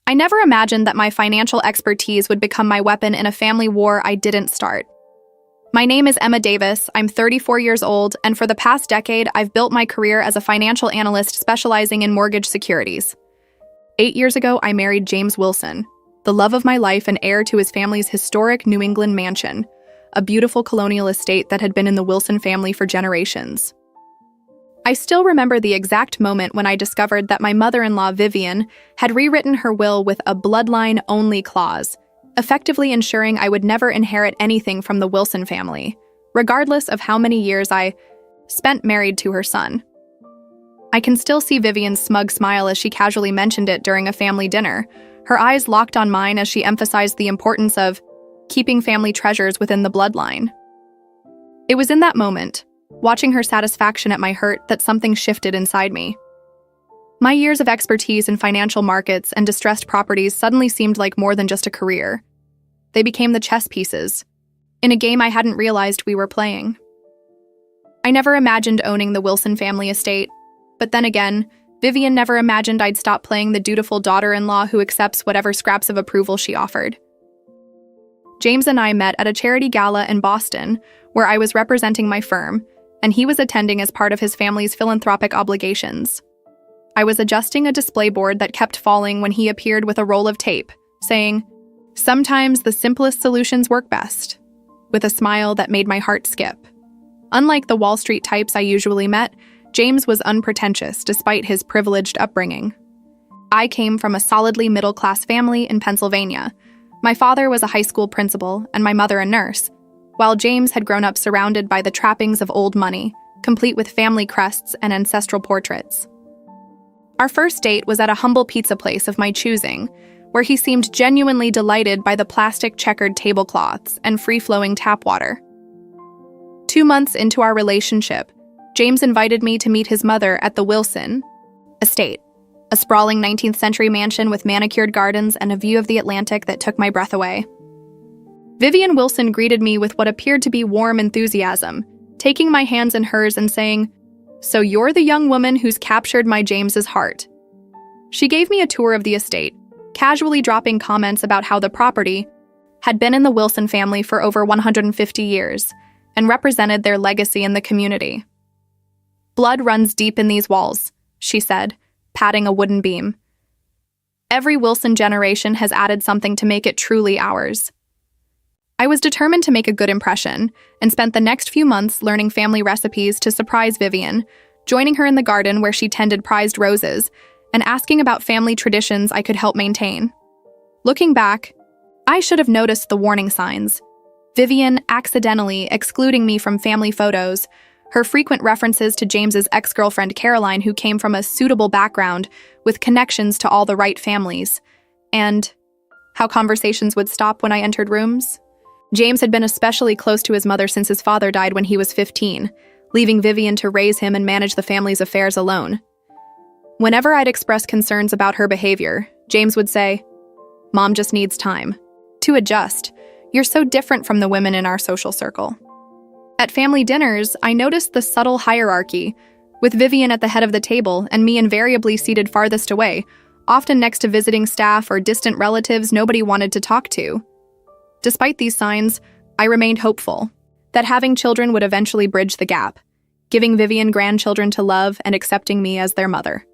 I never imagined that my financial expertise would become my weapon in a family war I didn't start. My name is Emma Davis, I'm 34 years old, and for the past decade, I've built my career as a financial analyst specializing in mortgage securities. 8 years ago, I married James Wilson, the love of my life and heir to his family's historic New England mansion, a beautiful colonial estate that had been in the Wilson family for generations. I still remember the exact moment when I discovered that my mother-in-law, Vivian, had rewritten her will with a bloodline-only clause, effectively ensuring I would never inherit anything from the Wilson family, regardless of how many years I spent married to her son. I can still see Vivian's smug smile as she casually mentioned it during a family dinner, her eyes locked on mine as she emphasized the importance of keeping family treasures within the bloodline. It was in that moment, watching her satisfaction at my hurt, that something shifted inside me. My years of expertise in financial markets and distressed properties suddenly seemed like more than just a career. They became the chess pieces in a game I hadn't realized we were playing. I never imagined owning the Wilson family estate, but then again, Vivian never imagined I'd stop playing the dutiful daughter-in-law who accepts whatever scraps of approval she offered. James and I met at a charity gala in Boston, where I was representing my firm, and he was attending as part of his family's philanthropic obligations. I was adjusting a display board that kept falling when he appeared with a roll of tape, saying, "Sometimes the simplest solutions work best," with a smile that made my heart skip. Unlike the Wall Street types I usually met, James was unpretentious despite his privileged upbringing. I came from a solidly middle-class family in Pennsylvania. My father was a high school principal and my mother a nurse, while James had grown up surrounded by the trappings of old money, complete with family crests and ancestral portraits. Our first date was at a humble pizza place of my choosing, where he seemed genuinely delighted by the plastic checkered tablecloths and free-flowing tap water. 2 months into our relationship, James invited me to meet his mother at the Wilson estate, a sprawling 19th century mansion with manicured gardens and a view of the Atlantic that took my breath away. Vivian Wilson greeted me with what appeared to be warm enthusiasm, taking my hands in hers and saying, "So you're the young woman who's captured my James's heart." She gave me a tour of the estate, casually dropping comments about how the property had been in the Wilson family for over 150 years and represented their legacy in the community. "Blood runs deep in these walls," she said, patting a wooden beam. "Every Wilson generation has added something to make it truly ours." I was determined to make a good impression and spent the next few months learning family recipes to surprise Vivian, joining her in the garden where she tended prized roses, and asking about family traditions I could help maintain. Looking back, I should have noticed the warning signs. Vivian accidentally excluding me from family photos, her frequent references to James's ex-girlfriend Caroline, who came from a suitable background with connections to all the right families, and how conversations would stop when I entered rooms. James had been especially close to his mother since his father died when he was 15, leaving Vivian to raise him and manage the family's affairs alone. Whenever I'd express concerns about her behavior, James would say, "Mom just needs time to adjust. You're so different from the women in our social circle." At family dinners, I noticed the subtle hierarchy, with Vivian at the head of the table and me invariably seated farthest away, often next to visiting staff or distant relatives nobody wanted to talk to. Despite these signs, I remained hopeful that having children would eventually bridge the gap, giving Vivian grandchildren to love and accepting me as their mother.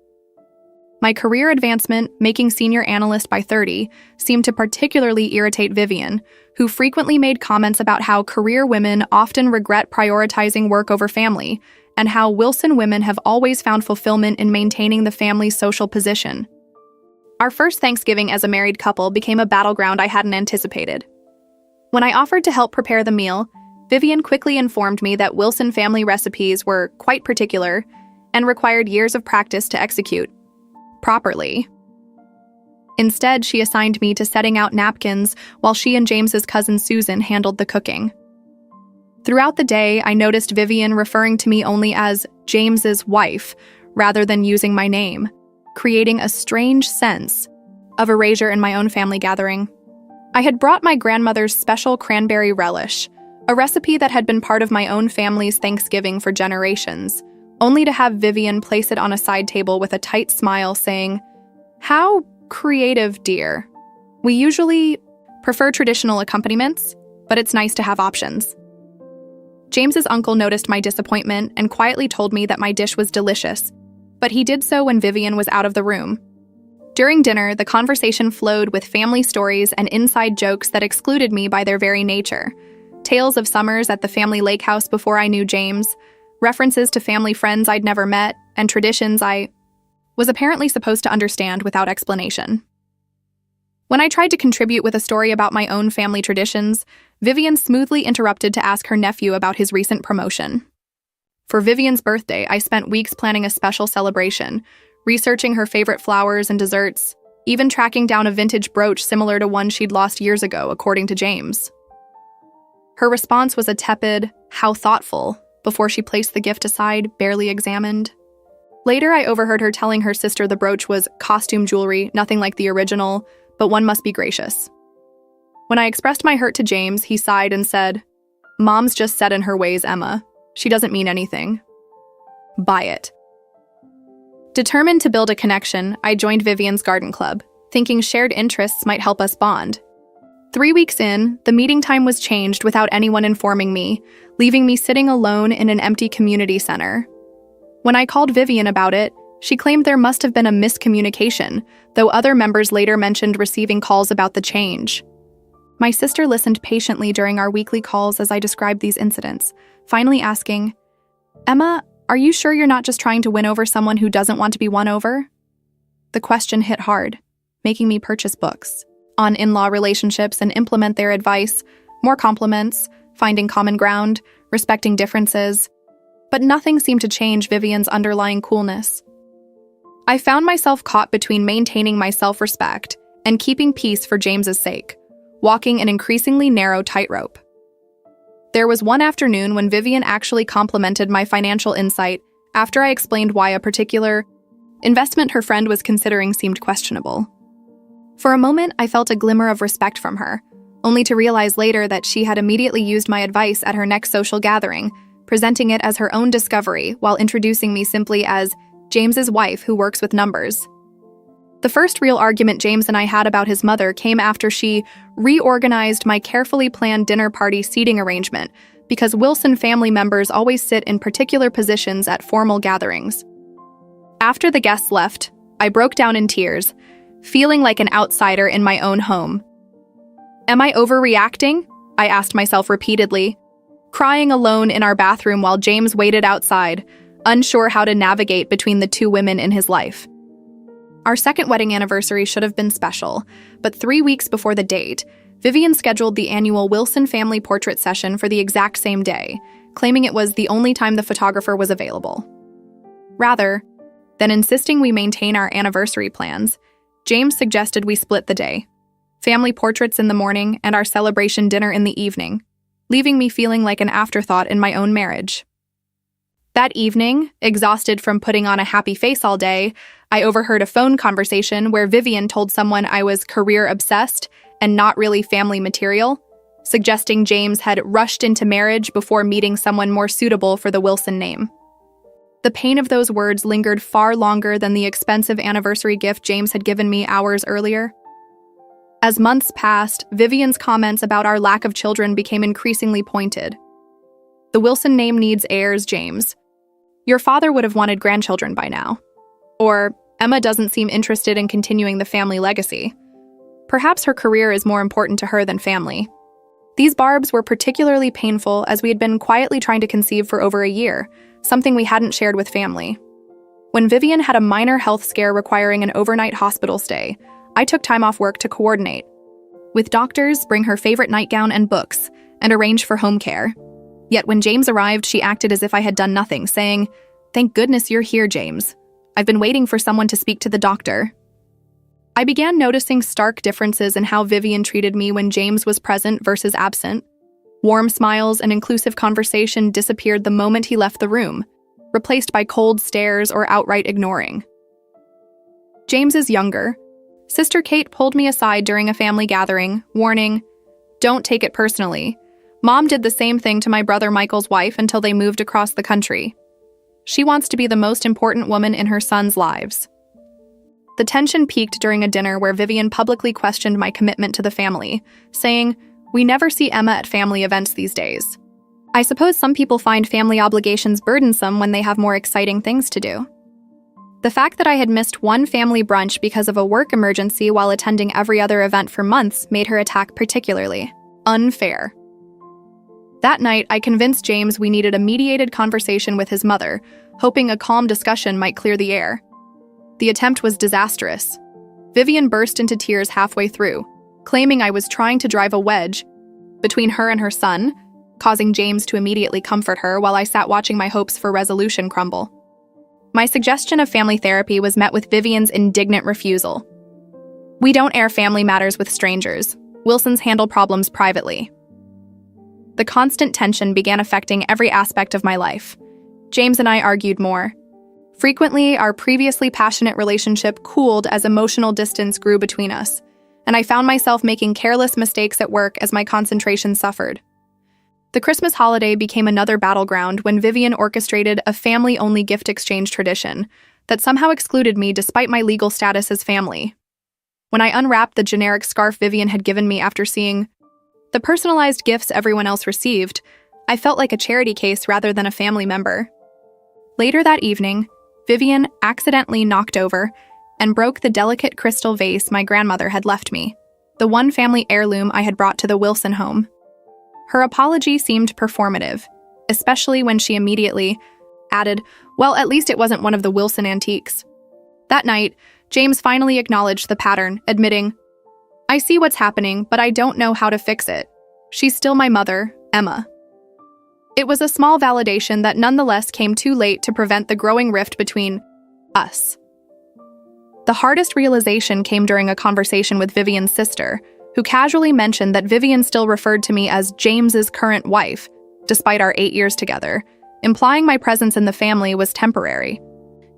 My career advancement, making senior analyst by 30, seemed to particularly irritate Vivian, who frequently made comments about how career women often regret prioritizing work over family, and how Wilson women have always found fulfillment in maintaining the family's social position. Our first Thanksgiving as a married couple became a battleground I hadn't anticipated. When I offered to help prepare the meal, Vivian quickly informed me that Wilson family recipes were quite particular and required years of practice to execute properly. Instead, she assigned me to setting out napkins while she and James's cousin Susan handled the cooking. Throughout the day, I noticed Vivian referring to me only as James's wife rather than using my name, creating a strange sense of erasure in my own family gathering. I had brought my grandmother's special cranberry relish, a recipe that had been part of my own family's Thanksgiving for generations, only to have Vivian place it on a side table with a tight smile saying, "How creative, dear. We usually prefer traditional accompaniments, but it's nice to have options. James's uncle noticed my disappointment and quietly told me that my dish was delicious, but he did so when Vivian was out of the room. During dinner, the conversation flowed with family stories and inside jokes that excluded me by their very nature. Tales of summers at the family lake house before I knew James, references to family friends I'd never met, and traditions I was apparently supposed to understand without explanation. When I tried to contribute with a story about my own family traditions, Vivian smoothly interrupted to ask her nephew about his recent promotion. For Vivian's birthday, I spent weeks planning a special celebration, researching her favorite flowers and desserts, even tracking down a vintage brooch similar to one she'd lost years ago, according to James. Her response was a tepid, "How thoughtful," before she placed the gift aside, barely examined. Later, I overheard her telling her sister the brooch was costume jewelry, nothing like the original, but one must be gracious. When I expressed my hurt to James, he sighed and said, "Mom's just set in her ways, Emma. She doesn't mean anything. Buy it." Determined to build a connection, I joined Vivian's garden club, thinking shared interests might help us bond. 3 weeks in, the meeting time was changed without anyone informing me, leaving me sitting alone in an empty community center. When I called Vivian about it, she claimed there must have been a miscommunication, though other members later mentioned receiving calls about the change. My sister listened patiently during our weekly calls as I described these incidents, finally asking, "Emma, are you sure you're not just trying to win over someone who doesn't want to be won over?" The question hit hard, making me purchase books on in-law relationships and implement their advice, more compliments, finding common ground, respecting differences. But nothing seemed to change Vivian's underlying coolness. I found myself caught between maintaining my self-respect and keeping peace for James's sake, walking an increasingly narrow tightrope. There was one afternoon when Vivian actually complimented my financial insight after I explained why a particular investment her friend was considering seemed questionable. For a moment, I felt a glimmer of respect from her, only to realize later that she had immediately used my advice at her next social gathering, presenting it as her own discovery while introducing me simply as James's wife who works with numbers. The first real argument James and I had about his mother came after she reorganized my carefully planned dinner party seating arrangement because Wilson family members always sit in particular positions at formal gatherings. After the guests left, I broke down in tears, feeling like an outsider in my own home. Am I overreacting? I asked myself repeatedly, crying alone in our bathroom while James waited outside, unsure how to navigate between the two women in his life. Our second wedding anniversary should have been special, but 3 weeks before the date, Vivian scheduled the annual Wilson family portrait session for the exact same day, claiming it was the only time the photographer was available. Rather than insisting we maintain our anniversary plans, James suggested we split the day, family portraits in the morning and our celebration dinner in the evening, leaving me feeling like an afterthought in my own marriage. That evening, exhausted from putting on a happy face all day, I overheard a phone conversation where Vivian told someone I was career-obsessed and not really family material, suggesting James had rushed into marriage before meeting someone more suitable for the Wilson name. The pain of those words lingered far longer than the expensive anniversary gift James had given me hours earlier. As months passed, Vivian's comments about our lack of children became increasingly pointed. "The Wilson name needs heirs, James. Your father would have wanted grandchildren by now." Or, "Emma doesn't seem interested in continuing the family legacy. Perhaps her career is more important to her than family." These barbs were particularly painful as we had been quietly trying to conceive for over a year, something we hadn't shared with family. When Vivian had a minor health scare requiring an overnight hospital stay, I took time off work to coordinate with doctors, bring her favorite nightgown and books, and arrange for home care. Yet when James arrived, she acted as if I had done nothing, saying, "Thank goodness you're here, James. I've been waiting for someone to speak to the doctor." I began noticing stark differences in how Vivian treated me when James was present versus absent. Warm smiles and inclusive conversation disappeared the moment he left the room, replaced by cold stares or outright ignoring. James is younger. Sister Kate pulled me aside during a family gathering, warning, "Don't take it personally. Mom did the same thing to my brother Michael's wife until they moved across the country. She wants to be the most important woman in her sons' lives." The tension peaked during a dinner where Vivian publicly questioned my commitment to the family, saying, "We never see Emma at family events these days." I suppose some people find family obligations burdensome when they have more exciting things to do. The fact that I had missed one family brunch because of a work emergency while attending every other event for months made her attack particularly unfair. That night, I convinced James we needed a mediated conversation with his mother, hoping a calm discussion might clear the air. The attempt was disastrous. Vivian burst into tears halfway through, claiming I was trying to drive a wedge between her and her son, causing James to immediately comfort her while I sat watching my hopes for resolution crumble. My suggestion of family therapy was met with Vivian's indignant refusal. "We don't air family matters with strangers. Wilsons handle problems privately." The constant tension began affecting every aspect of my life. James and I argued more. Frequently, our previously passionate relationship cooled as emotional distance grew between us, and I found myself making careless mistakes at work as my concentration suffered. The Christmas holiday became another battleground when Vivian orchestrated a family-only gift exchange tradition that somehow excluded me despite my legal status as family. When I unwrapped the generic scarf Vivian had given me after seeing the personalized gifts everyone else received, I felt like a charity case rather than a family member. Later that evening, Vivian accidentally knocked over and broke the delicate crystal vase my grandmother had left me, the one family heirloom I had brought to the Wilson home. Her apology seemed performative, especially when she immediately added, "Well, at least it wasn't one of the Wilson antiques." That night, James finally acknowledged the pattern, admitting, "I see what's happening, but I don't know how to fix it. She's still my mother, Emma." It was a small validation that nonetheless came too late to prevent the growing rift between us. The hardest realization came during a conversation with Vivian's sister, who casually mentioned that Vivian still referred to me as James's current wife, despite our 8 years together, implying my presence in the family was temporary,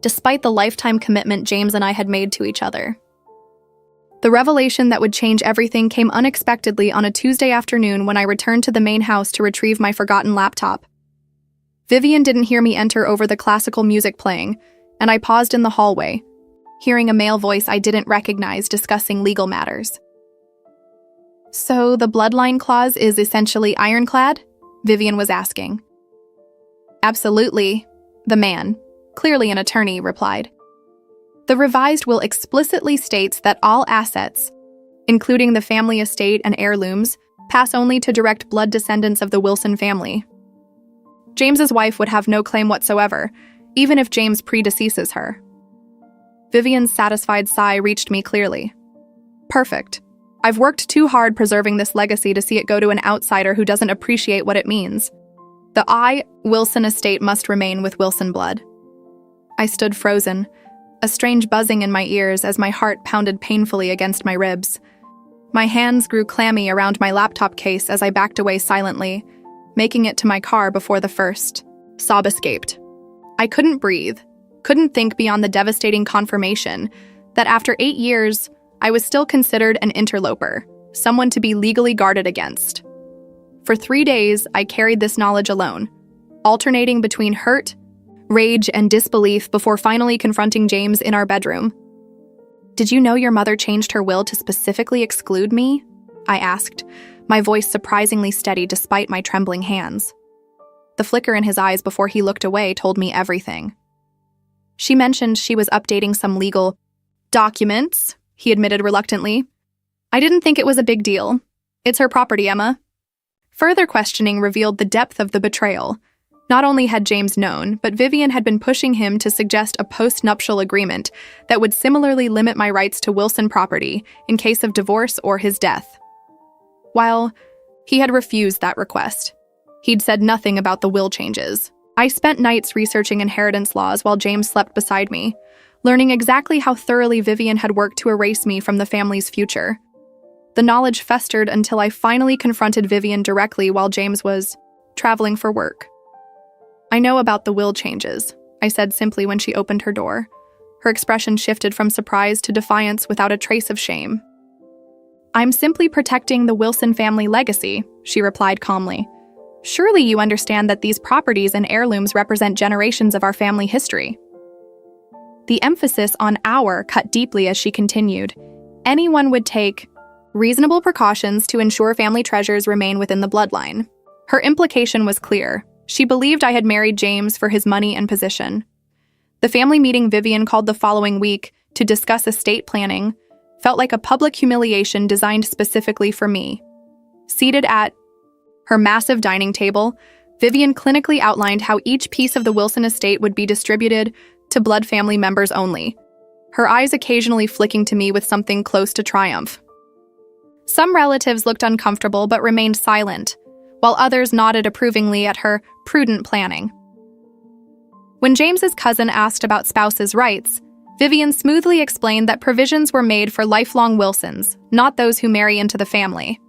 despite the lifetime commitment James and I had made to each other. The revelation that would change everything came unexpectedly on a Tuesday afternoon when I returned to the main house to retrieve my forgotten laptop. Vivian didn't hear me enter over the classical music playing, and I paused in the hallway, hearing a male voice I didn't recognize discussing legal matters. "So the bloodline clause is essentially ironclad?" Vivian was asking. "Absolutely," the man, clearly an attorney, replied. "The revised will explicitly states that all assets, including the family estate and heirlooms, pass only to direct blood descendants of the Wilson family. James's wife would have no claim whatsoever, even if James predeceases her." Vivian's satisfied sigh reached me clearly. "Perfect. I've worked too hard preserving this legacy to see it go to an outsider who doesn't appreciate what it means. The Wilson estate must remain with Wilson blood." I stood frozen, a strange buzzing in my ears as my heart pounded painfully against my ribs. My hands grew clammy around my laptop case as I backed away silently, making it to my car before the first sob escaped. I couldn't breathe, couldn't think beyond the devastating confirmation that after 8 years, I was still considered an interloper, someone to be legally guarded against. For 3 days, I carried this knowledge alone, alternating between hurt, rage, and disbelief before finally confronting James in our bedroom. "Did you know your mother changed her will to specifically exclude me?" I asked, my voice surprisingly steady despite my trembling hands. The flicker in his eyes before he looked away told me everything. "She mentioned she was updating some legal documents," he admitted reluctantly. "I didn't think it was a big deal. It's her property, Emma." Further questioning revealed the depth of the betrayal. Not only had James known, but Vivian had been pushing him to suggest a post-nuptial agreement that would similarly limit my rights to Wilson property in case of divorce or his death. While he had refused that request, he'd said nothing about the will changes. I spent nights researching inheritance laws while James slept beside me, learning exactly how thoroughly Vivian had worked to erase me from the family's future. The knowledge festered until I finally confronted Vivian directly while James was traveling for work. "I know about the will changes," I said simply when she opened her door. Her expression shifted from surprise to defiance without a trace of shame. "I'm simply protecting the Wilson family legacy," she replied calmly. "Surely you understand that these properties and heirlooms represent generations of our family history." The emphasis on our cut deeply as she continued. Anyone would take reasonable precautions to ensure family treasures remain within the bloodline. Her implication was clear. She believed I had married James for his money and position. The family meeting Vivian called the following week to discuss estate planning felt like a public humiliation designed specifically for me. Seated at her massive dining table, Vivian clinically outlined how each piece of the Wilson estate would be distributed to blood family members only, her eyes occasionally flicking to me with something close to triumph. Some relatives looked uncomfortable but remained silent, while others nodded approvingly at her prudent planning. When James's cousin asked about spouses' rights, Vivian smoothly explained that provisions were made for lifelong Wilsons, not those who marry into the family.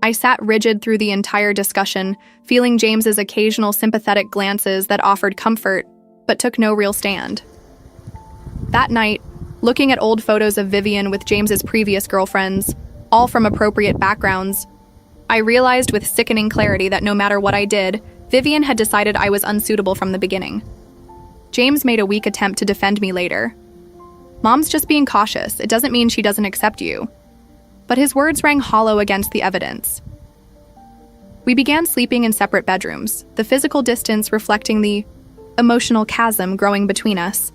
I sat rigid through the entire discussion, feeling James's occasional sympathetic glances that offered comfort, but took no real stand. That night, looking at old photos of Vivian with James's previous girlfriends, all from appropriate backgrounds, I realized with sickening clarity that no matter what I did, Vivian had decided I was unsuitable from the beginning. James made a weak attempt to defend me later. "Mom's just being cautious. It doesn't mean she doesn't accept you." But his words rang hollow against the evidence. We began sleeping in separate bedrooms, the physical distance reflecting the emotional chasm growing between us.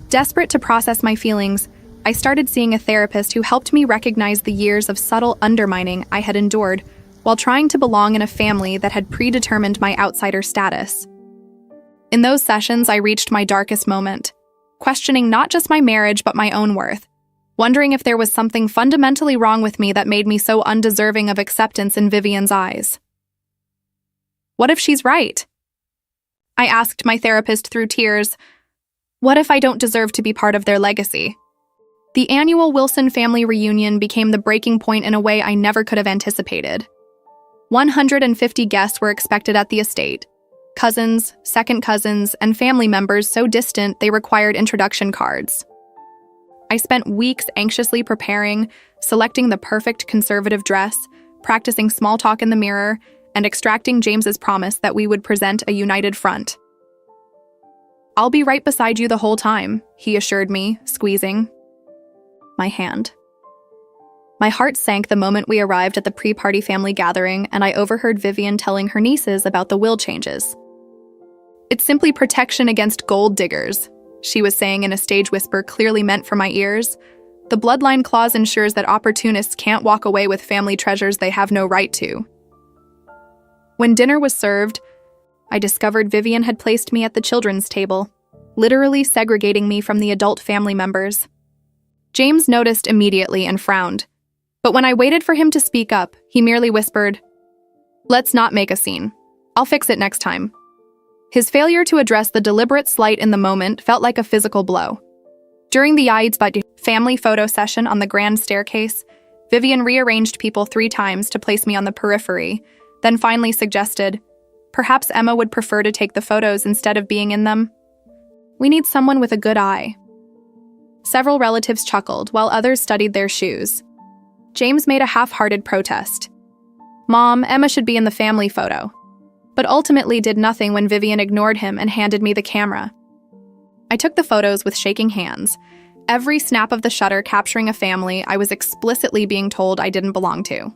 Desperate to process my feelings, I started seeing a therapist who helped me recognize the years of subtle undermining I had endured while trying to belong in a family that had predetermined my outsider status. In those sessions, I reached my darkest moment, questioning not just my marriage but my own worth, wondering if there was something fundamentally wrong with me that made me so undeserving of acceptance in Vivian's eyes. What if she's right? I asked my therapist through tears. What if I don't deserve to be part of their legacy? The annual Wilson family reunion became the breaking point in a way I never could have anticipated. 150 guests were expected at the estate. Cousins, second cousins, and family members so distant they required introduction cards. I spent weeks anxiously preparing, selecting the perfect conservative dress, practicing small talk in the mirror, and extracting James's promise that we would present a united front. "I'll be right beside you the whole time," he assured me, squeezing my hand. My heart sank the moment we arrived at the pre-party family gathering and I overheard Vivian telling her nieces about the will changes. "It's simply protection against gold diggers," she was saying in a stage whisper clearly meant for my ears. "The bloodline clause ensures that opportunists can't walk away with family treasures they have no right to." When dinner was served, I discovered Vivian had placed me at the children's table, literally segregating me from the adult family members. James noticed immediately and frowned, but when I waited for him to speak up, he merely whispered, "Let's not make a scene. I'll fix it next time." His failure to address the deliberate slight in the moment felt like a physical blow. During the family photo session on the grand staircase, Vivian rearranged people 3 times to place me on the periphery, then finally suggested, perhaps Emma would prefer to take the photos instead of being in them. "We need someone with a good eye." Several relatives chuckled, while others studied their shoes. James made a half-hearted protest. "Mom, Emma should be in the family photo," but ultimately did nothing when Vivian ignored him and handed me the camera. I took the photos with shaking hands, every snap of the shutter capturing a family I was explicitly being told I didn't belong to.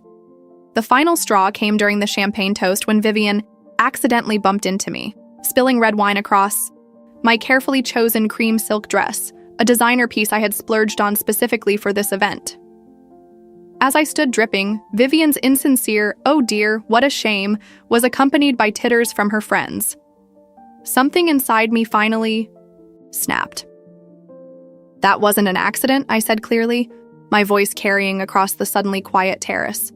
The final straw came during the champagne toast when Vivian accidentally bumped into me, spilling red wine across my carefully chosen cream silk dress, a designer piece I had splurged on specifically for this event. As I stood dripping, Vivian's insincere, "Oh dear, what a shame," was accompanied by titters from her friends. Something inside me finally snapped. "That wasn't an accident," I said clearly, my voice carrying across the suddenly quiet terrace.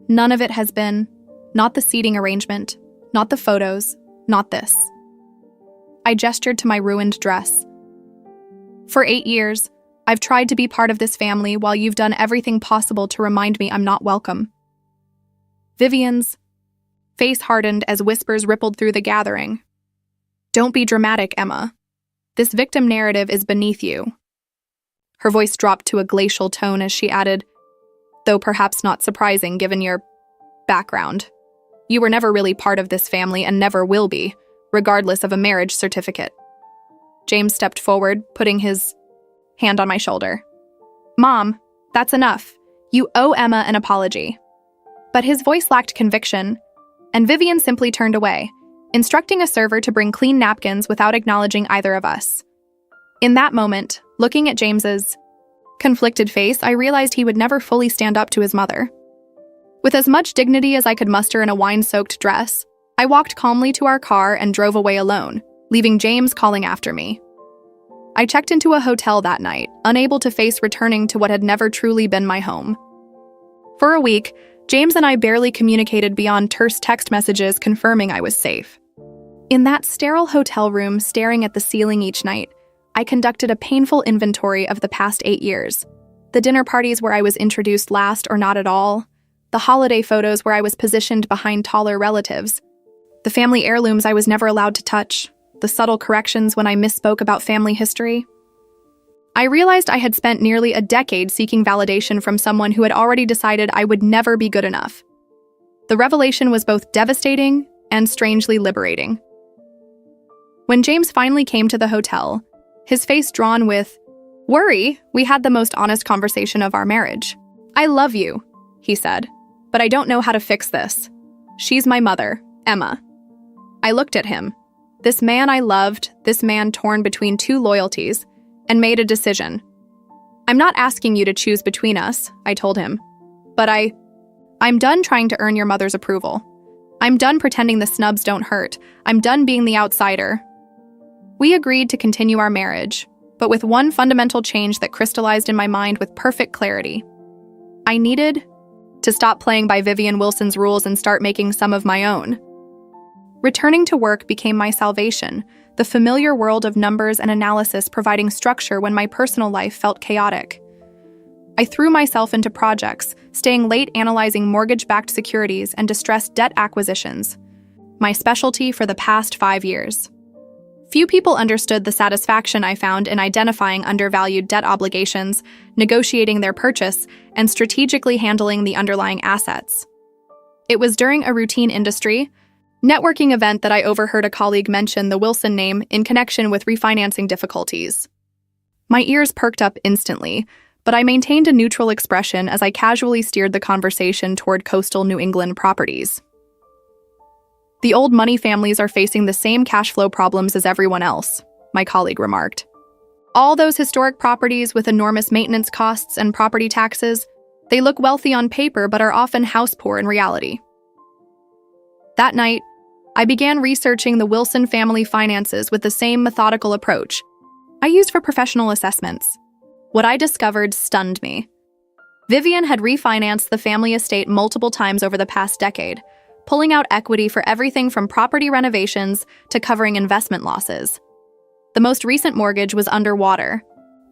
"None of it has been. Not the seating arrangement, not the photos, not this." I gestured to my ruined dress. "For 8 years, I've tried to be part of this family while you've done everything possible to remind me I'm not welcome." Vivian's face hardened as whispers rippled through the gathering. "Don't be dramatic, Emma. This victim narrative is beneath you." Her voice dropped to a glacial tone as she added, "Though perhaps not surprising given your background. You were never really part of this family and never will be, regardless of a marriage certificate." James stepped forward, putting his hand on my shoulder. "Mom, that's enough. You owe Emma an apology." But his voice lacked conviction, and Vivian simply turned away, instructing a server to bring clean napkins without acknowledging either of us. In that moment, looking at James's conflicted face, I realized he would never fully stand up to his mother. With as much dignity as I could muster in a wine-soaked dress, I walked calmly to our car and drove away alone, leaving James calling after me. I checked into a hotel that night, unable to face returning to what had never truly been my home. For a week, James and I barely communicated beyond terse text messages confirming I was safe. In that sterile hotel room, staring at the ceiling each night, I conducted a painful inventory of the past 8 years. The dinner parties where I was introduced last or not at all, the holiday photos where I was positioned behind taller relatives, the family heirlooms I was never allowed to touch, the subtle corrections when I misspoke about family history. I realized I had spent nearly a decade seeking validation from someone who had already decided I would never be good enough. The revelation was both devastating and strangely liberating. When James finally came to the hotel, his face drawn with worry, we had the most honest conversation of our marriage. "I love you," he said, "but I don't know how to fix this. She's my mother, Emma." I looked at him. This man I loved, this man torn between two loyalties, and made a decision. "I'm not asking you to choose between us," I told him, "but I'm done trying to earn your mother's approval. I'm done pretending the snubs don't hurt. I'm done being the outsider." We agreed to continue our marriage, but with one fundamental change that crystallized in my mind with perfect clarity. I needed to stop playing by Vivian Wilson's rules and start making some of my own. Returning to work became my salvation, the familiar world of numbers and analysis providing structure when my personal life felt chaotic. I threw myself into projects, staying late analyzing mortgage-backed securities and distressed debt acquisitions, my specialty for the past 5 years. Few people understood the satisfaction I found in identifying undervalued debt obligations, negotiating their purchase, and strategically handling the underlying assets. It was during a routine industry networking event that I overheard a colleague mention the Wilson name in connection with refinancing difficulties. My ears perked up instantly, but I maintained a neutral expression as I casually steered the conversation toward coastal New England properties. "The old money families are facing the same cash flow problems as everyone else," my colleague remarked. "All those historic properties with enormous maintenance costs and property taxes, they look wealthy on paper but are often house poor in reality." That night, I began researching the Wilson family finances with the same methodical approach I used for professional assessments. What I discovered stunned me. Vivian had refinanced the family estate multiple times over the past decade, pulling out equity for everything from property renovations to covering investment losses. The most recent mortgage was underwater,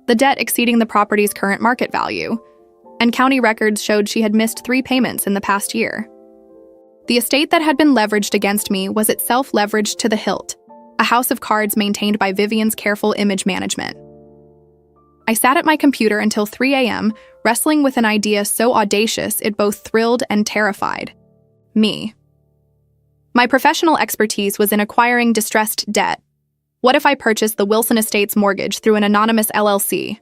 the debt exceeding the property's current market value, and county records showed she had missed 3 payments in the past year. The estate that had been leveraged against me was itself leveraged to the hilt, a house of cards maintained by Vivian's careful image management. I sat at my computer until 3 a.m., wrestling with an idea so audacious it both thrilled and terrified me. My professional expertise was in acquiring distressed debt. What if I purchased the Wilson Estates mortgage through an anonymous LLC?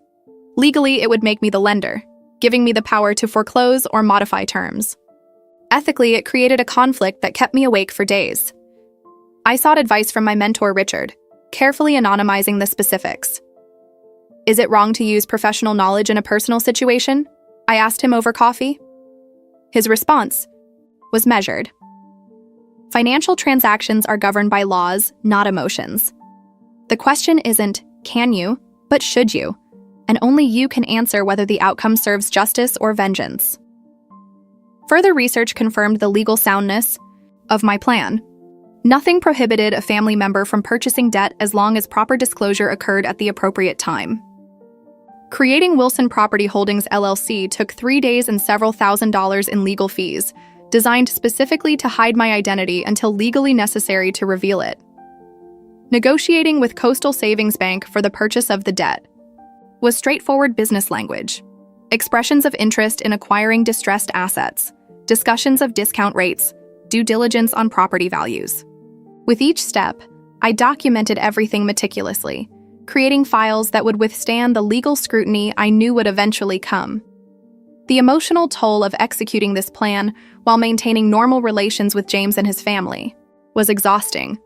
Legally, it would make me the lender, giving me the power to foreclose or modify terms. Ethically, it created a conflict that kept me awake for days. I sought advice from my mentor, Richard, carefully anonymizing the specifics. "Is it wrong to use professional knowledge in a personal situation?" I asked him over coffee. His response was measured. "Financial transactions are governed by laws, not emotions. The question isn't, can you, but should you? And only you can answer whether the outcome serves justice or vengeance." Further research confirmed the legal soundness of my plan. Nothing prohibited a family member from purchasing debt as long as proper disclosure occurred at the appropriate time. Creating Wilson Property Holdings LLC took 3 days and several $1,000s in legal fees, designed specifically to hide my identity until legally necessary to reveal it. Negotiating with Coastal Savings Bank for the purchase of the debt was straightforward business language. Expressions of interest in acquiring distressed assets, discussions of discount rates, due diligence on property values. With each step, I documented everything meticulously, creating files that would withstand the legal scrutiny I knew would eventually come. The emotional toll of executing this plan while maintaining normal relations with James and his family was exhausting.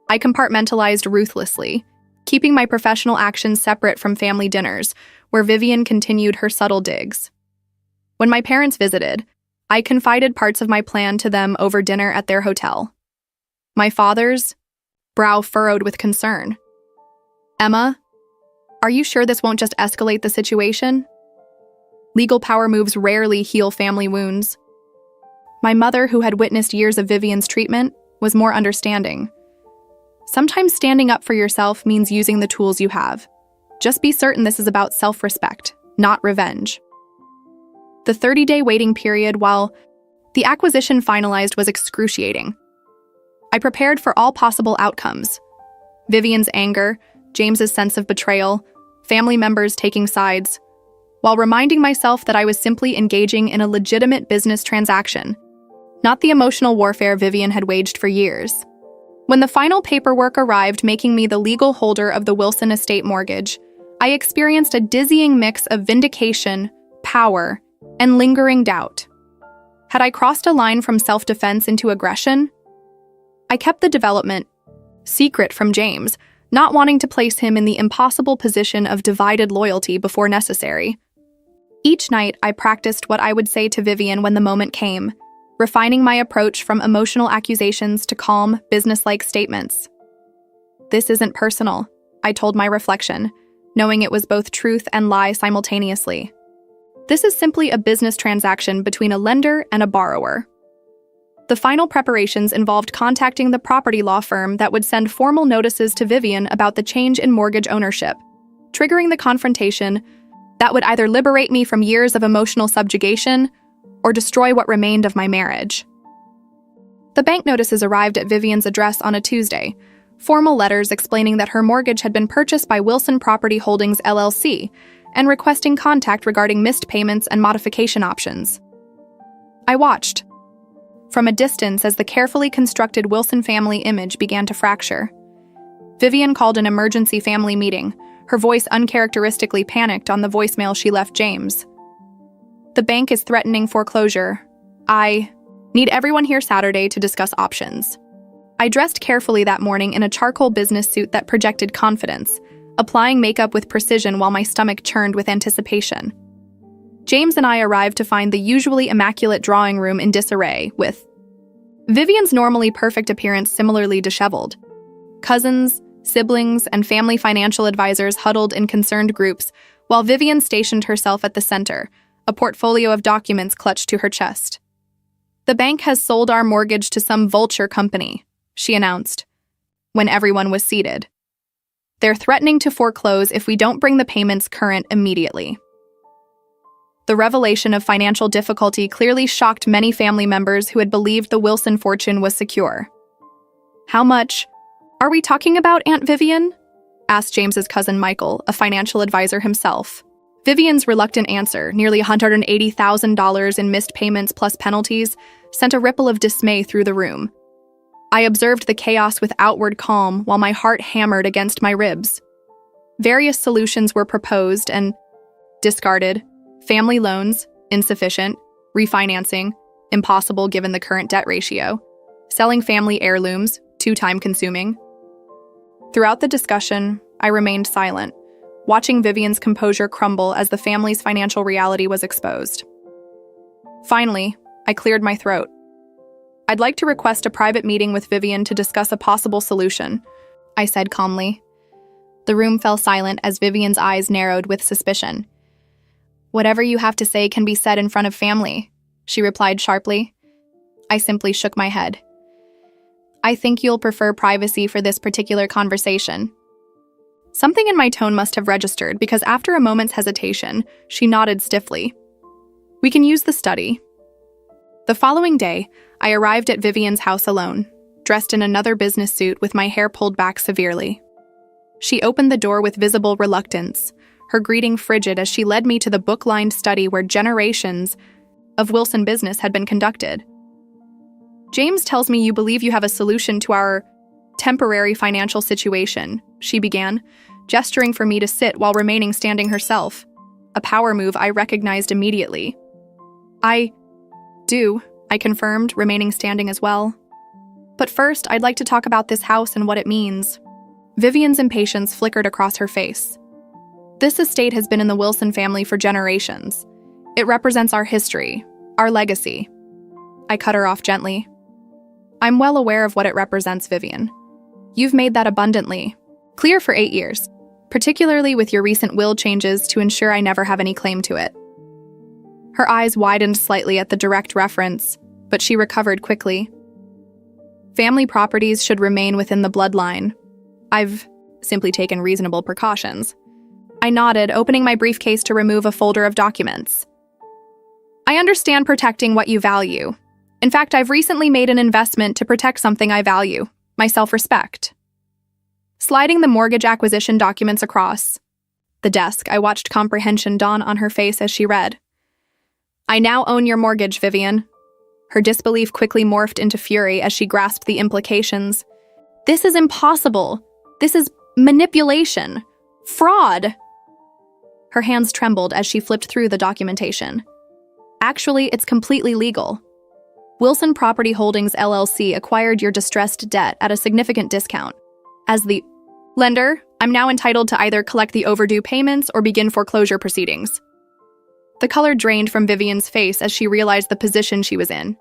I compartmentalized ruthlessly, keeping my professional actions separate from family dinners, where Vivian continued her subtle digs. When my parents visited, I confided parts of my plan to them over dinner at their hotel. My father's brow furrowed with concern. "Emma, are you sure this won't just escalate the situation? Legal power moves rarely heal family wounds." My mother, who had witnessed years of Vivian's treatment, was more understanding. "Sometimes standing up for yourself means using the tools you have. Just be certain this is about self-respect, not revenge." The 30-day waiting period while the acquisition finalized was excruciating. I prepared for all possible outcomes: Vivian's anger, James's sense of betrayal, family members taking sides, while reminding myself that I was simply engaging in a legitimate business transaction, not the emotional warfare Vivian had waged for years. When the final paperwork arrived making me the legal holder of the Wilson estate mortgage, I experienced a dizzying mix of vindication, power, and lingering doubt. Had I crossed a line from self-defense into aggression? I kept the development secret from James, not wanting to place him in the impossible position of divided loyalty before necessary. Each night, I practiced what I would say to Vivian when the moment came, refining my approach from emotional accusations to calm, businesslike statements. "This isn't personal," I told my reflection, knowing it was both truth and lie simultaneously. "This is simply a business transaction between a lender and a borrower." The final preparations involved contacting the property law firm that would send formal notices to Vivian about the change in mortgage ownership, triggering the confrontation that would either liberate me from years of emotional subjugation or destroy what remained of my marriage. The bank notices arrived at Vivian's address on a Tuesday, formal letters explaining that her mortgage had been purchased by Wilson Property Holdings LLC and requesting contact regarding missed payments and modification options. I watched from a distance as the carefully constructed Wilson family image began to fracture. Vivian called an emergency family meeting, her voice uncharacteristically panicked on the voicemail she left James. "The bank is threatening foreclosure. I need everyone here Saturday to discuss options." I dressed carefully that morning in a charcoal business suit that projected confidence, applying makeup with precision while my stomach churned with anticipation. James and I arrived to find the usually immaculate drawing room in disarray, with Vivian's normally perfect appearance similarly disheveled. Cousins, siblings, and family financial advisors huddled in concerned groups, while Vivian stationed herself at the center, a portfolio of documents clutched to her chest. "The bank has sold our mortgage to some vulture company," she announced, when everyone was seated. "They're threatening to foreclose if we don't bring the payments current immediately." The revelation of financial difficulty clearly shocked many family members who had believed the Wilson fortune was secure. "How much are we talking about, Aunt Vivian?" asked James's cousin Michael, a financial advisor himself. Vivian's reluctant answer, nearly $180,000 in missed payments plus penalties, sent a ripple of dismay through the room. I observed the chaos with outward calm while my heart hammered against my ribs. Various solutions were proposed and discarded. Family loans, insufficient. Refinancing, impossible given the current debt ratio. Selling family heirlooms, too time-consuming. Throughout the discussion, I remained silent, watching Vivian's composure crumble as the family's financial reality was exposed. Finally, I cleared my throat. "I'd like to request a private meeting with Vivian to discuss a possible solution," I said calmly. The room fell silent as Vivian's eyes narrowed with suspicion. "Whatever you have to say can be said in front of family," she replied sharply. I simply shook my head. "I think you'll prefer privacy for this particular conversation." Something in my tone must have registered because after a moment's hesitation, she nodded stiffly. "We can use the study." The following day, I arrived at Vivian's house alone, dressed in another business suit with my hair pulled back severely. She opened the door with visible reluctance, her greeting frigid as she led me to the book-lined study where generations of Wilson business had been conducted. "James tells me you believe you have a solution to our temporary financial situation," she began, gesturing for me to sit while remaining standing herself. A power move I recognized immediately. I confirmed, remaining standing as well. But first, I'd like to talk about this house and what it means. Vivian's impatience flickered across her face. This estate has been in the Wilson family for generations. It represents our history, our legacy. I cut her off gently. I'm well aware of what it represents, Vivian. You've made that abundantly clear for 8 years, particularly with your recent will changes to ensure I never have any claim to it. Her eyes widened slightly at the direct reference, but she recovered quickly. Family properties should remain within the bloodline. I've simply taken reasonable precautions. I nodded, opening my briefcase to remove a folder of documents. I understand protecting what you value. In fact, I've recently made an investment to protect something I value, my self-respect. Sliding the mortgage acquisition documents across the desk, I watched comprehension dawn on her face as she read. I now own your mortgage, Vivian. Her disbelief quickly morphed into fury as she grasped the implications. This is impossible. This is manipulation. Fraud. Her hands trembled as she flipped through the documentation. Actually, it's completely legal. Wilson Property Holdings LLC acquired your distressed debt at a significant discount. As the lender, I'm now entitled to either collect the overdue payments or begin foreclosure proceedings. The color drained from Vivian's face as she realized the position she was in.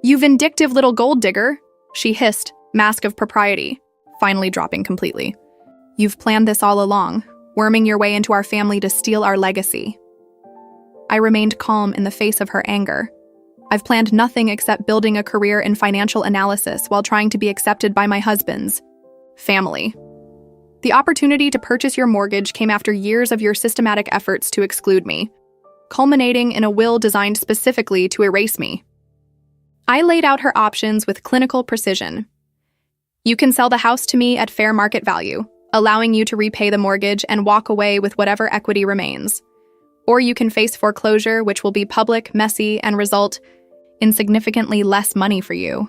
You vindictive little gold digger, she hissed, mask of propriety, finally dropping completely. You've planned this all along, worming your way into our family to steal our legacy. I remained calm in the face of her anger. I've planned nothing except building a career in financial analysis while trying to be accepted by my husband's family. The opportunity to purchase your mortgage came after years of your systematic efforts to exclude me, culminating in a will designed specifically to erase me. I laid out her options with clinical precision. You can sell the house to me at fair market value, allowing you to repay the mortgage and walk away with whatever equity remains. Or you can face foreclosure, which will be public, messy, and result in significantly less money for you.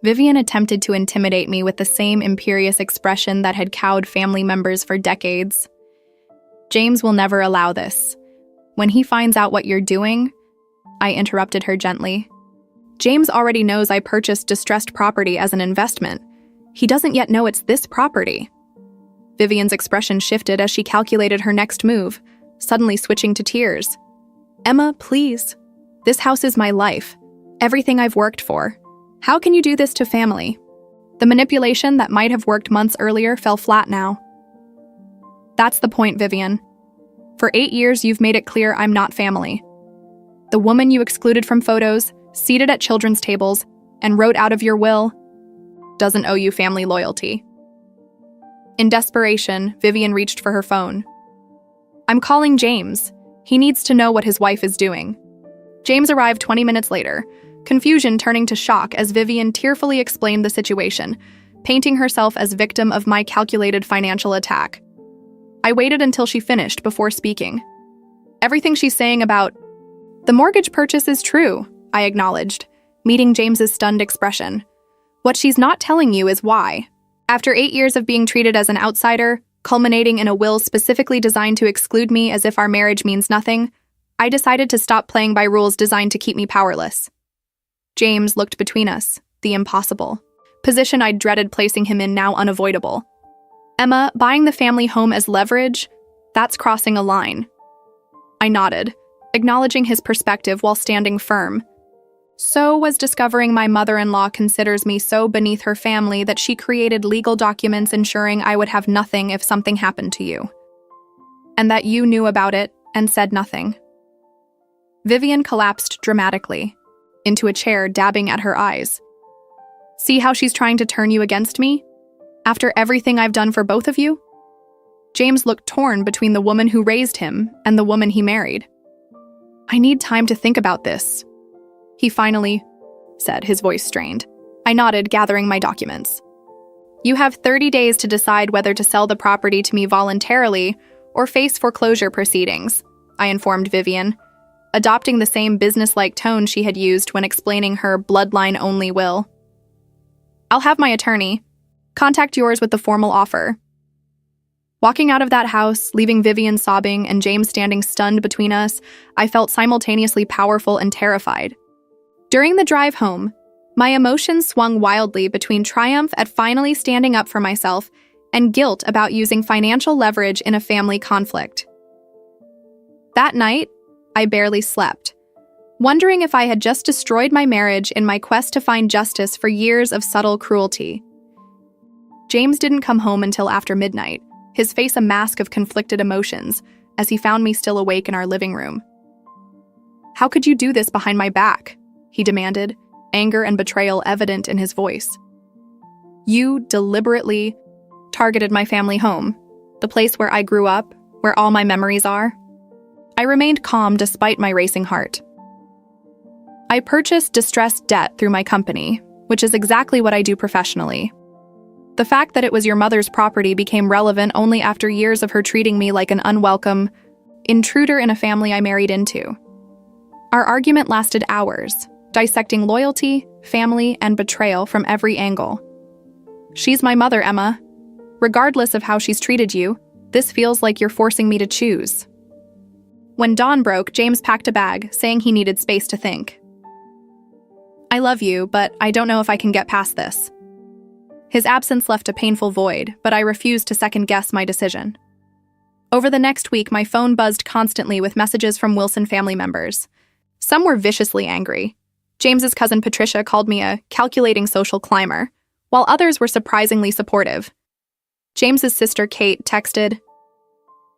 Vivian attempted to intimidate me with the same imperious expression that had cowed family members for decades. James will never allow this. When he finds out what you're doing, I interrupted her gently. James already knows I purchased distressed property as an investment. He doesn't yet know it's this property. Vivian's expression shifted as she calculated her next move, suddenly switching to tears. Emma, please. This house is my life. Everything I've worked for. How can you do this to family? The manipulation that might have worked months earlier fell flat now. That's the point, Vivian. For 8 years, you've made it clear I'm not family. The woman you excluded from photos, seated at children's tables, and wrote out of your will doesn't owe you family loyalty. In desperation, Vivian reached for her phone. I'm calling James. He needs to know what his wife is doing. James arrived 20 minutes later, confusion turning to shock as Vivian tearfully explained the situation, painting herself as victim of my calculated financial attack. I waited until she finished before speaking. Everything she's saying about the mortgage purchase is true, I acknowledged, meeting James's stunned expression. What she's not telling you is why. After 8 years of being treated as an outsider, culminating in a will specifically designed to exclude me as if our marriage means nothing, I decided to stop playing by rules designed to keep me powerless. James looked between us, the impossible position I'd dreaded placing him in now unavoidable. Emma, buying the family home as leverage? That's crossing a line. I nodded, acknowledging his perspective while standing firm. So was discovering my mother-in-law considers me so beneath her family that she created legal documents ensuring I would have nothing if something happened to you. And that you knew about it and said nothing. Vivian collapsed dramatically, into a chair, dabbing at her eyes. See how she's trying to turn you against me? After everything I've done for both of you? James looked torn between the woman who raised him and the woman he married. I need time to think about this, he finally said, his voice strained. I nodded, gathering my documents. You have 30 days to decide whether to sell the property to me voluntarily or face foreclosure proceedings, I informed Vivian, adopting the same business-like tone she had used when explaining her bloodline-only will. I'll have my attorney contact yours with the formal offer. Walking out of that house, leaving Vivian sobbing and James standing stunned between us, I felt simultaneously powerful and terrified. During the drive home, my emotions swung wildly between triumph at finally standing up for myself and guilt about using financial leverage in a family conflict. That night, I barely slept, wondering if I had just destroyed my marriage in my quest to find justice for years of subtle cruelty. James didn't come home until after midnight, his face a mask of conflicted emotions, as he found me still awake in our living room. "How could you do this behind my back?" he demanded, anger and betrayal evident in his voice. "You deliberately targeted my family home, the place where I grew up, where all my memories are." I remained calm despite my racing heart. "I purchased distressed debt through my company, which is exactly what I do professionally. The fact that it was your mother's property became relevant only after years of her treating me like an unwelcome intruder in a family I married into." Our argument lasted hours, dissecting loyalty, family, and betrayal from every angle. "She's my mother, Emma. Regardless of how she's treated you, this feels like you're forcing me to choose." When dawn broke, James packed a bag, saying he needed space to think. "I love you, but I don't know if I can get past this." His absence left a painful void, but I refused to second-guess my decision. Over the next week, my phone buzzed constantly with messages from Wilson family members. Some were viciously angry. James's cousin Patricia called me a calculating social climber, while others were surprisingly supportive. James's sister Kate texted,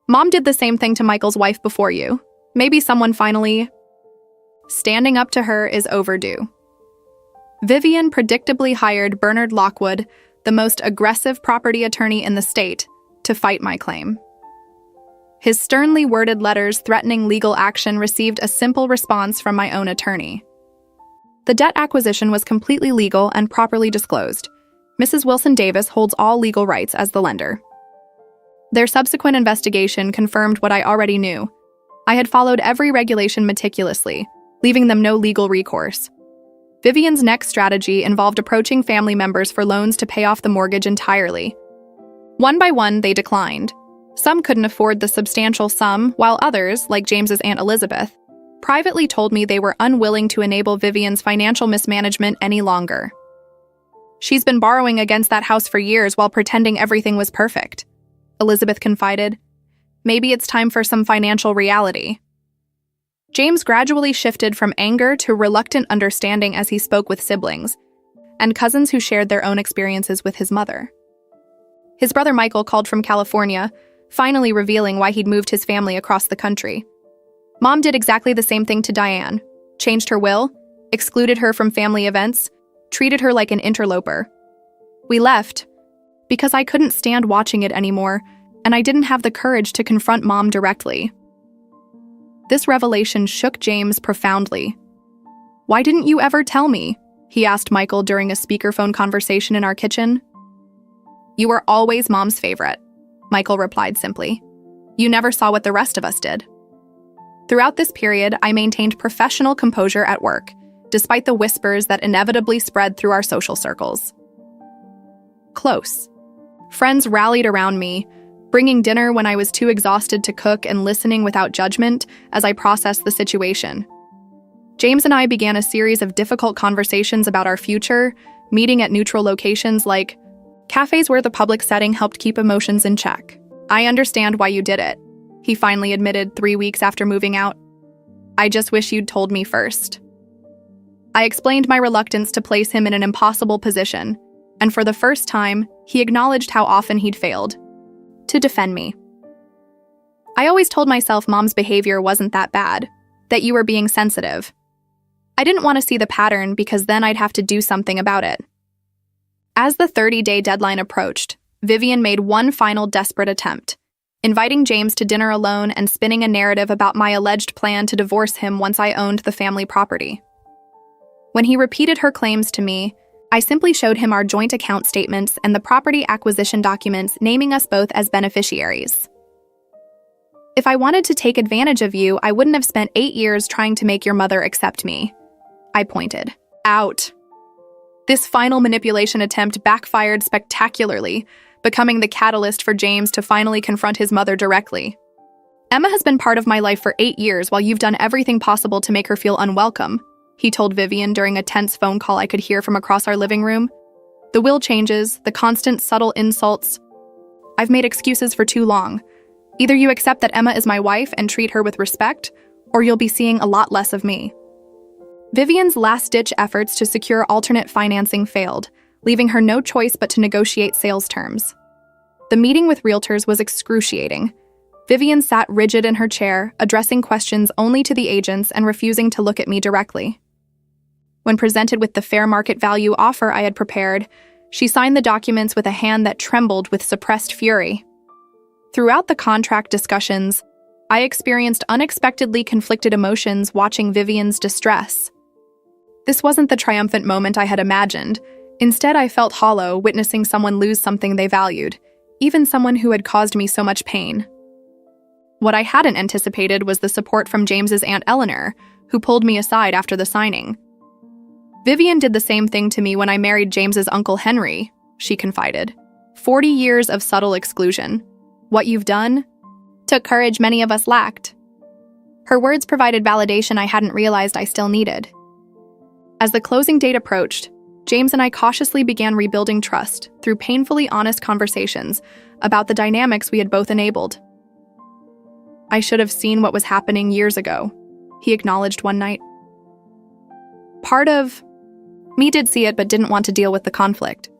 "Mom did the same thing to Michael's wife before you. Maybe someone finally..." Standing up to her is overdue. Vivian predictably hired Bernard Lockwood, the most aggressive property attorney in the state, to fight my claim. His sternly worded letters threatening legal action received a simple response from my own attorney. The debt acquisition was completely legal and properly disclosed. Mrs. Wilson Davis holds all legal rights as the lender. Their subsequent investigation confirmed what I already knew. I had followed every regulation meticulously, leaving them no legal recourse. Vivian's next strategy involved approaching family members for loans to pay off the mortgage entirely. One by one, they declined. Some couldn't afford the substantial sum, while others, like James's Aunt Elizabeth, privately told me they were unwilling to enable Vivian's financial mismanagement any longer. "She's been borrowing against that house for years while pretending everything was perfect," Elizabeth confided. "Maybe it's time for some financial reality." James gradually shifted from anger to reluctant understanding as he spoke with siblings and cousins who shared their own experiences with his mother. His brother Michael called from California, finally revealing why he'd moved his family across the country. Mom did exactly the same thing to Diane, changed her will, excluded her from family events, treated her like an interloper. We left because I couldn't stand watching it anymore, and I didn't have the courage to confront Mom directly. This revelation shook James profoundly. "Why didn't you ever tell me?" he asked Michael during a speakerphone conversation in our kitchen. "You were always Mom's favorite," Michael replied simply. "You never saw what the rest of us did." Throughout this period, I maintained professional composure at work, despite the whispers that inevitably spread through our social circles. Close. Friends rallied around me, bringing dinner when I was too exhausted to cook and listening without judgment as I processed the situation. James and I began a series of difficult conversations about our future, meeting at neutral locations like cafes where the public setting helped keep emotions in check. "I understand why you did it," he finally admitted 3 weeks after moving out. "I just wish you'd told me first." I explained my reluctance to place him in an impossible position, and for the first time, he acknowledged how often he'd failed to defend me. "I always told myself Mom's behavior wasn't that bad, that you were being sensitive. I didn't want to see the pattern because then I'd have to do something about it." As the 30-day deadline approached, Vivian made one final desperate attempt, inviting James to dinner alone and spinning a narrative about my alleged plan to divorce him once I owned the family property. When he repeated her claims to me, I simply showed him our joint account statements and the property acquisition documents naming us both as beneficiaries. "If I wanted to take advantage of you, I wouldn't have spent 8 years trying to make your mother accept me," I pointed out. This final manipulation attempt backfired spectacularly, becoming the catalyst for James to finally confront his mother directly. "Emma has been part of my life for 8 years while you've done everything possible to make her feel unwelcome," he told Vivian during a tense phone call I could hear from across our living room. "The will changes, the constant subtle insults. I've made excuses for too long. Either you accept that Emma is my wife and treat her with respect, or you'll be seeing a lot less of me." Vivian's last-ditch efforts to secure alternate financing failed, leaving her no choice but to negotiate sales terms. The meeting with realtors was excruciating. Vivian sat rigid in her chair, addressing questions only to the agents and refusing to look at me directly. When presented with the fair market value offer I had prepared, she signed the documents with a hand that trembled with suppressed fury. Throughout the contract discussions, I experienced unexpectedly conflicted emotions watching Vivian's distress. This wasn't the triumphant moment I had imagined. Instead, I felt hollow, witnessing someone lose something they valued, even someone who had caused me so much pain. What I hadn't anticipated was the support from James's Aunt Eleanor, who pulled me aside after the signing. "Vivian did the same thing to me when I married James's Uncle Henry," she confided. 40 years of subtle exclusion. What you've done took courage many of us lacked." Her words provided validation I hadn't realized I still needed. As the closing date approached, James and I cautiously began rebuilding trust through painfully honest conversations about the dynamics we had both enabled. "I should have seen what was happening years ago," he acknowledged one night. "Part of me did see it but didn't want to deal with the conflict."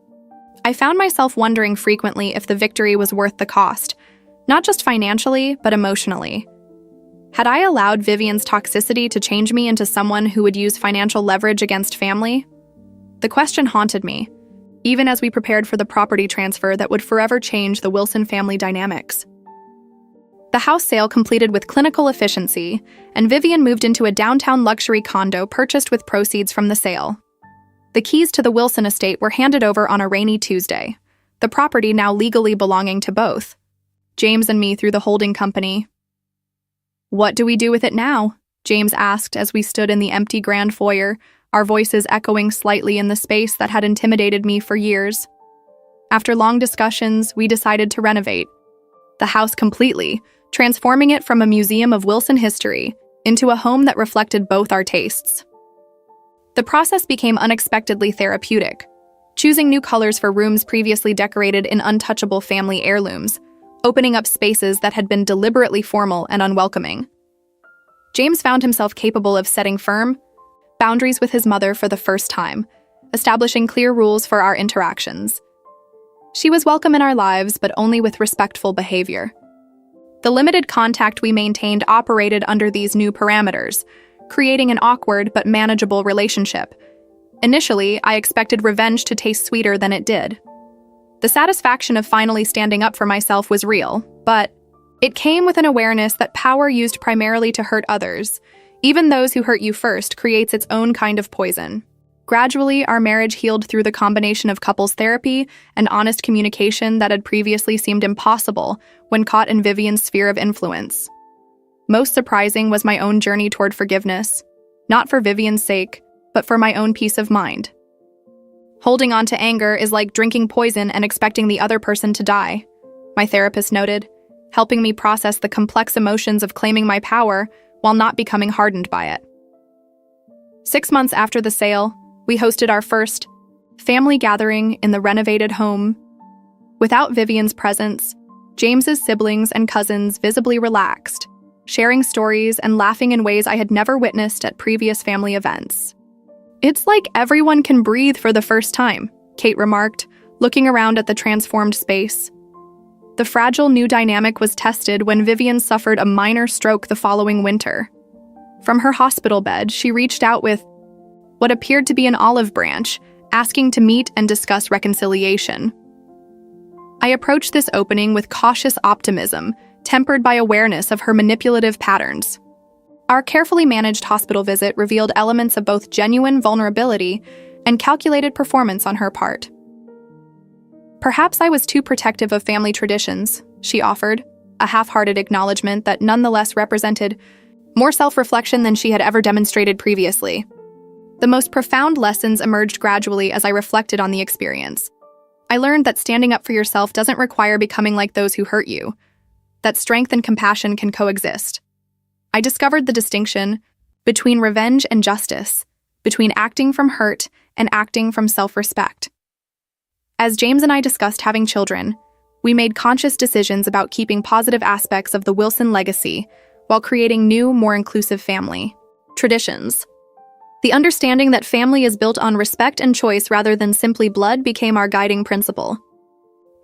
I found myself wondering frequently if the victory was worth the cost, not just financially, but emotionally. Had I allowed Vivian's toxicity to change me into someone who would use financial leverage against family? The question haunted me, even as we prepared for the property transfer that would forever change the Wilson family dynamics. The house sale completed with clinical efficiency, and Vivian moved into a downtown luxury condo purchased with proceeds from the sale. The keys to the Wilson estate were handed over on a rainy Tuesday, the property now legally belonging to both James and me through the holding company. "What do we do with it now?" James asked as we stood in the empty grand foyer, our voices echoing slightly in the space that had intimidated me for years. After long discussions, we decided to renovate the house completely, transforming it from a museum of Wilson history into a home that reflected both our tastes. The process became unexpectedly therapeutic, choosing new colors for rooms previously decorated in untouchable family heirlooms, opening up spaces that had been deliberately formal and unwelcoming. James found himself capable of setting firm boundaries with his mother for the first time, establishing clear rules for our interactions. She was welcome in our lives, but only with respectful behavior. The limited contact we maintained operated under these new parameters, creating an awkward but manageable relationship. Initially, I expected revenge to taste sweeter than it did. The satisfaction of finally standing up for myself was real, but it came with an awareness that power used primarily to hurt others, even those who hurt you first, creates its own kind of poison. Gradually, our marriage healed through the combination of couples therapy and honest communication that had previously seemed impossible when caught in Vivian's sphere of influence. Most surprising was my own journey toward forgiveness, not for Vivian's sake, but for my own peace of mind. Holding on to anger is like drinking poison and expecting the other person to die, my therapist noted, helping me process the complex emotions of claiming my power while not becoming hardened by it. 6 months after the sale, we hosted our first family gathering in the renovated home. Without Vivian's presence, James's siblings and cousins visibly relaxed, sharing stories and laughing in ways I had never witnessed at previous family events. "It's like everyone can breathe for the first time," Kate remarked, looking around at the transformed space. The fragile new dynamic was tested when Vivian suffered a minor stroke the following winter. From her hospital bed, she reached out with what appeared to be an olive branch, asking to meet and discuss reconciliation. I approached this opening with cautious optimism, tempered by awareness of her manipulative patterns. Our carefully managed hospital visit revealed elements of both genuine vulnerability and calculated performance on her part. "Perhaps I was too protective of family traditions," she offered, a half-hearted acknowledgement that nonetheless represented more self-reflection than she had ever demonstrated previously. The most profound lessons emerged gradually as I reflected on the experience. I learned that standing up for yourself doesn't require becoming like those who hurt you, that strength and compassion can coexist. I discovered the distinction between revenge and justice, between acting from hurt and acting from self-respect. As James and I discussed having children, we made conscious decisions about keeping positive aspects of the Wilson legacy while creating new, more inclusive family traditions. The understanding that family is built on respect and choice rather than simply blood became our guiding principle.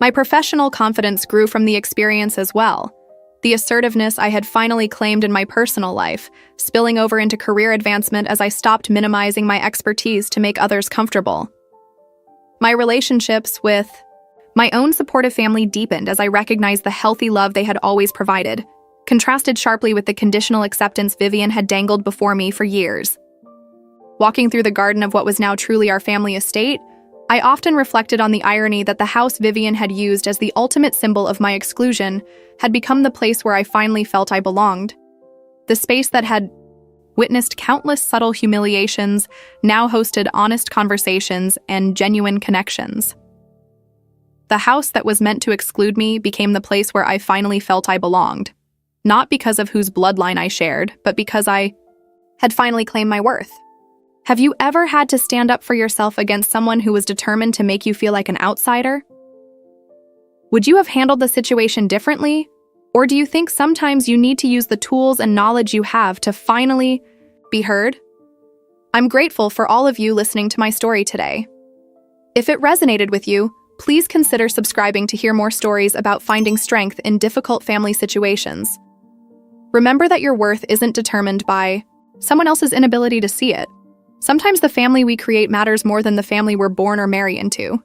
My professional confidence grew from the experience as well. The assertiveness I had finally claimed in my personal life, spilling over into career advancement as I stopped minimizing my expertise to make others comfortable. My relationships with my own supportive family deepened as I recognized the healthy love they had always provided, contrasted sharply with the conditional acceptance Vivian had dangled before me for years. Walking through the garden of what was now truly our family estate, I often reflected on the irony that the house Vivian had used as the ultimate symbol of my exclusion had become the place where I finally felt I belonged. The space that had witnessed countless subtle humiliations now hosted honest conversations and genuine connections. The house that was meant to exclude me became the place where I finally felt I belonged, not because of whose bloodline I shared, but because I had finally claimed my worth. Have you ever had to stand up for yourself against someone who was determined to make you feel like an outsider? Would you have handled the situation differently? Or do you think sometimes you need to use the tools and knowledge you have to finally be heard? I'm grateful for all of you listening to my story today. If it resonated with you, please consider subscribing to hear more stories about finding strength in difficult family situations. Remember that your worth isn't determined by someone else's inability to see it. Sometimes the family we create matters more than the family we're born or marry into.